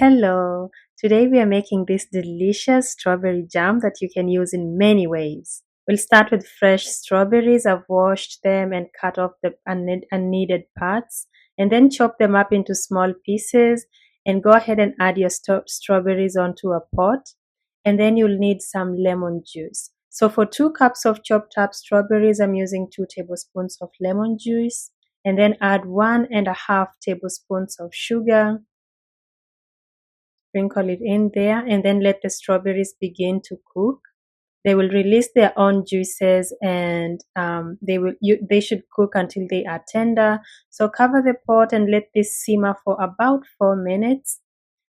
Hello, today we are making this delicious strawberry jam that you can use in many ways. We'll start with fresh strawberries. I've washed them and cut off the unneeded parts, and then chop them up into small pieces and go ahead and add your strawberries onto a pot. And then you'll need some lemon juice. So for 2 cups of chopped up strawberries, I'm using 2 tablespoons of lemon juice, and then add 1.5 tablespoons of sugar. Sprinkle it in there and then let the strawberries begin to cook. They will release their own juices and they should cook until they are tender. So cover the pot and let this simmer for about 4 minutes.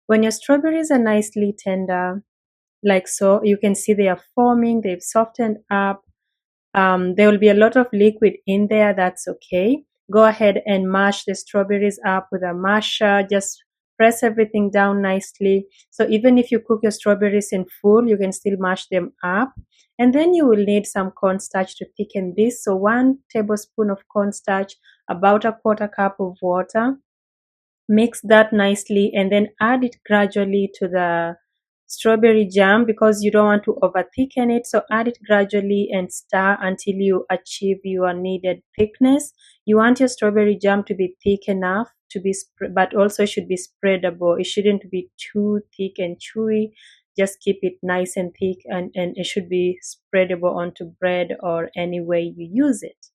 When your strawberries are nicely tender, like so, you can see they are forming, they've softened up. There will be a lot of liquid in there, that's okay. Go ahead and mash the strawberries up with a masher. Just press everything down nicely. So even if you cook your strawberries in full, you can still mash them up. And then you will need some cornstarch to thicken this. So 1 tablespoon of cornstarch, about a 1/4 cup of water. Mix that nicely and then add it gradually to the strawberry jam because you don't want to over thicken it. So add it gradually and stir until you achieve your needed thickness. You want your strawberry jam to be thick enough to be but also should be spreadable. It shouldn't be too thick and chewy. Just keep it nice and thick, and it should be spreadable onto bread or any way you use it.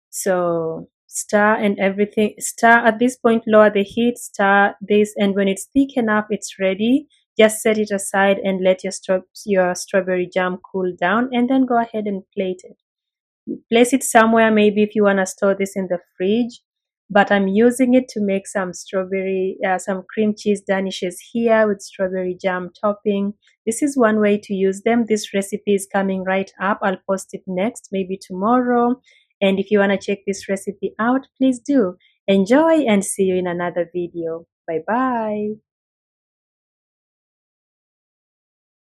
So stir and everything, stir at this point, lower the heat, stir this, and when it's thick enough, it's ready. Just set it aside and let your strawberry jam cool down, and then go ahead and plate it. Place it somewhere, maybe if you want to store this in the fridge, but I'm using it to make some cream cheese danishes here with strawberry jam topping. This is one way to use them. This recipe is coming right up. I'll post it next, maybe tomorrow. And if you want to check this recipe out, please do. Enjoy and see you in another video. Bye bye.